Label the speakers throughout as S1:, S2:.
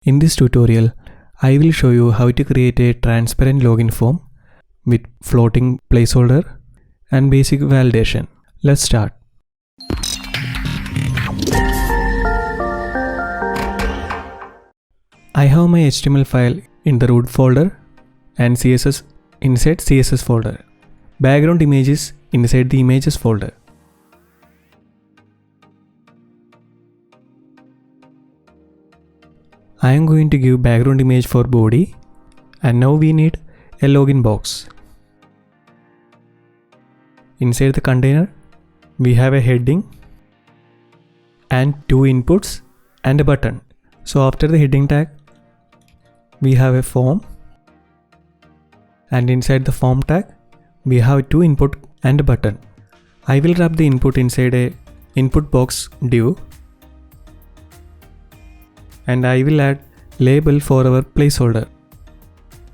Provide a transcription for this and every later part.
S1: In this tutorial, I will show you how to create a transparent login form with floating placeholder and basic validation. Let's start. I have my HTML file in the root folder and CSS inside CSS folder. Background images inside the images folder. I am going to give background image for body, and now we need a login box. Inside the container, we have a heading and two inputs and a button. So after the heading tag, we have a form, and inside the form tag, we have two input and a button. I will wrap the input inside a input box div, and I will add label for our placeholder.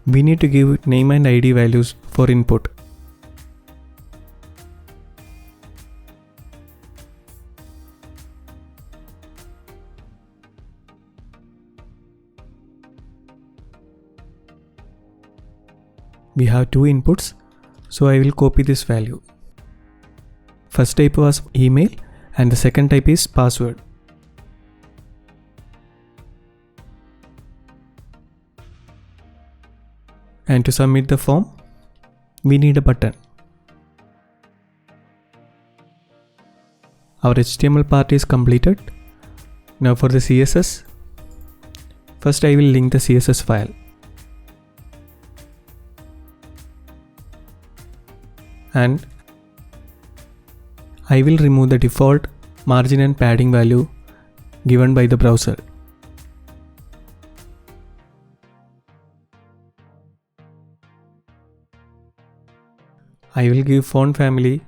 S1: We need to give name and ID values for input. We have two inputs, so I will copy this value. First type was email and the second type is password. And to submit the form, we need a button. Our HTML part is completed. Now for the CSS, first I will link the CSS file. And I will remove the default margin and padding value given by the browser. I will give font family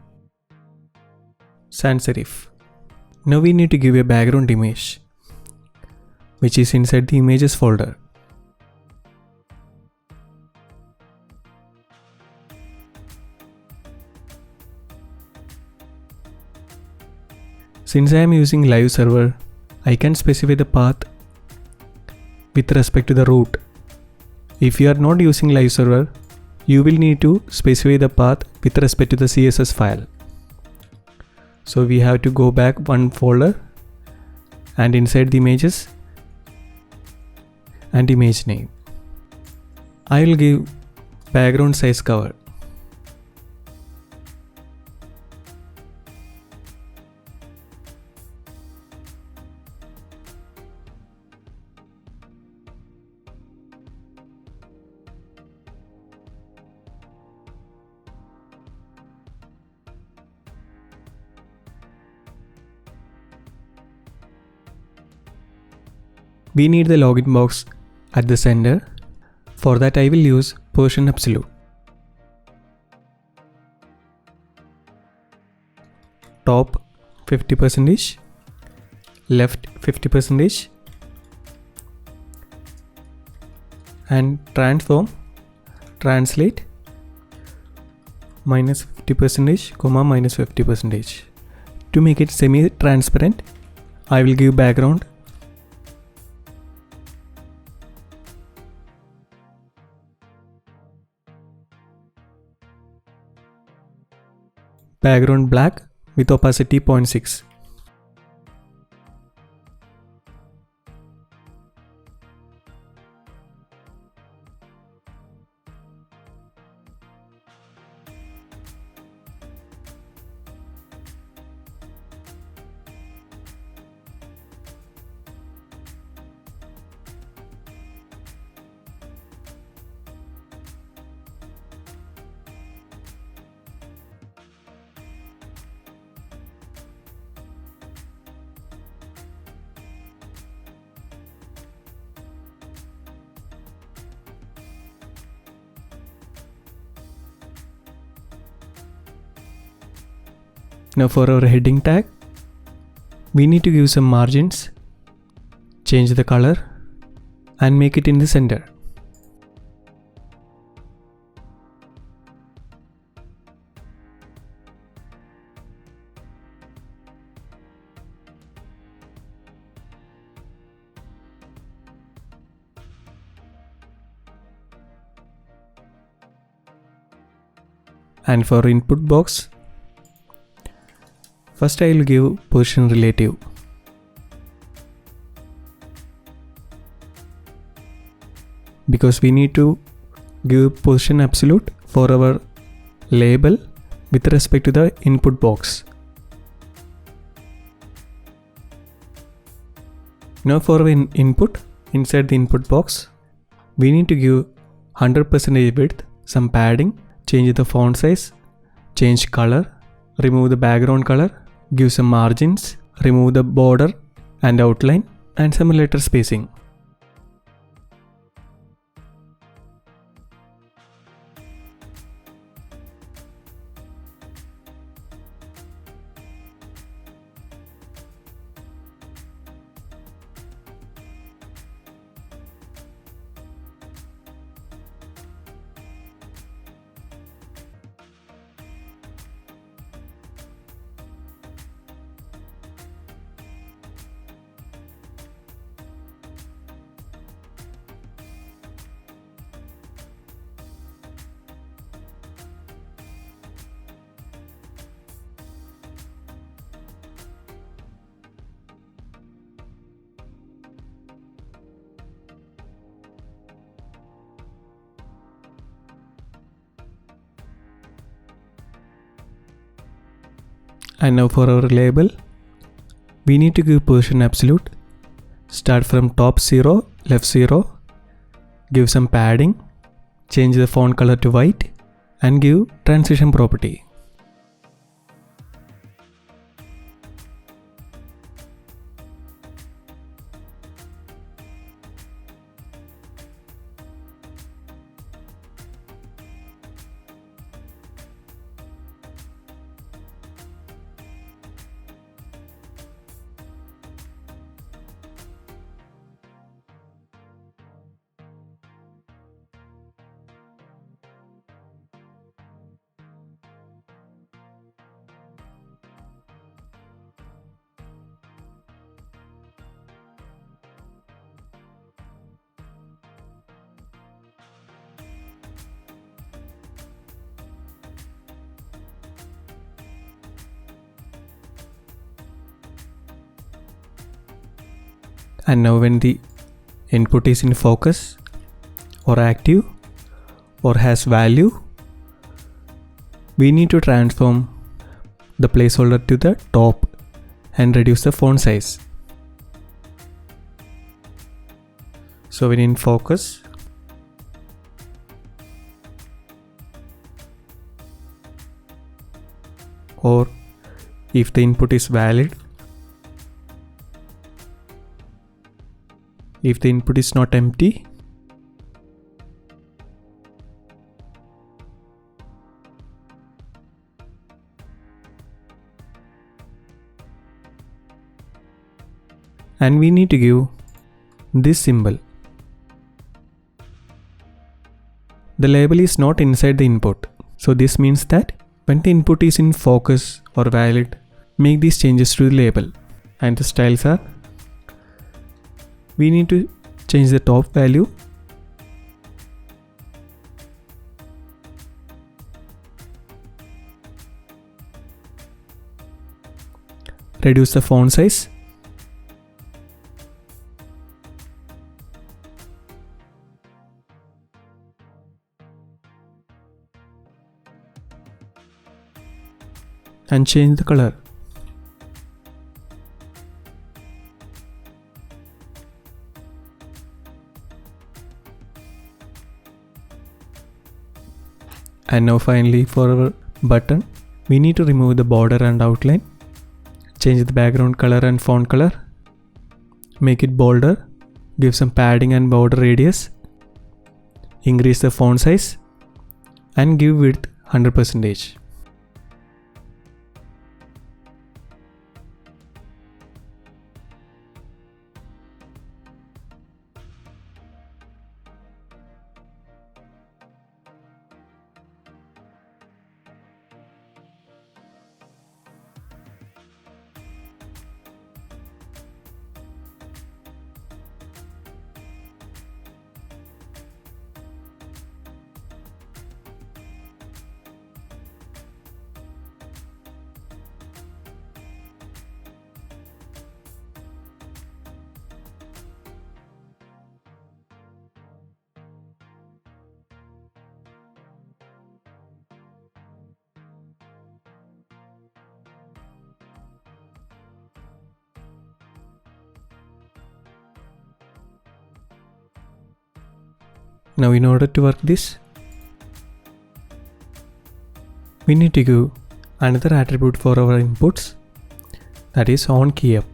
S1: sans serif. Now we need to give a background image, which is inside the images folder. Since I am using live server, I can specify the path with respect to the root. If you are not using live server, you will need to specify the path with respect to the CSS file. So we have to go back one folder and inside the images and image name. I will give background size cover. We need the login box at the center. For that I will use position absolute. Top 50%, left 50%, and transform translate minus 50%, comma minus 50%. To make it semi-transparent, I will give background. Background black with opacity 0.6. Now for our heading tag, we need to give some margins, change the color and make it in the center. And for input box, first I will give position relative. Because we need to give position absolute for our label with respect to the input box. Now for our input, inside the input box, we need to give 100% width, some padding, change the font size, change color, remove the background color, give some margins, remove the border and outline, and some letter spacing. And now for our label, we need to give position absolute. Start from top 0, left 0, give some padding, change the font color to white, and give transition property. And now when the input is in focus or active or has value, we need to transform the placeholder to the top and reduce the font size. So when in focus, or if the input is valid, if the input is not empty, and we need to give this symbol. The label is not inside the input, so this means that when the input is in focus or valid, make these changes to the label. And the styles are, we need to change the top value, reduce the font size, and change the color. And now finally for our button, we need to remove the border and outline, change the background color and font color, make it bolder, give some padding and border radius, increase the font size, and give width 100%. Now in order to work this, we need to give another attribute for our inputs, that is onKeyUp.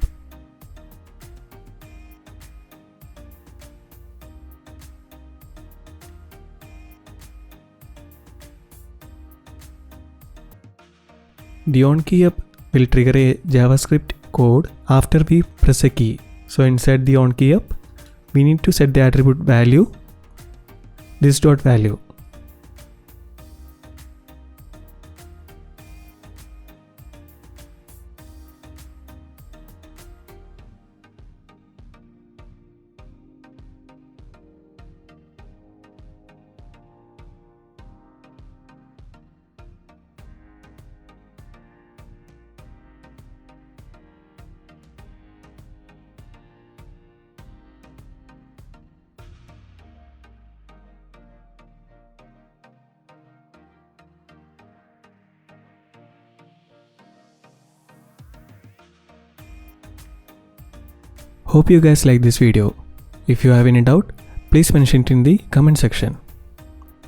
S1: The onKeyUp will trigger a JavaScript code after we press a key. So inside the onKeyUp, we need to set the attribute value, this dot value. Hope you guys like this video. If you have any doubt, please mention it in the comment section.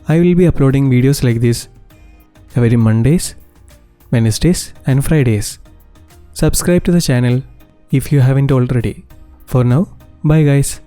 S1: I will be uploading videos like this every Mondays, Wednesdays and Fridays. Subscribe to the channel if you haven't already. For now, bye guys.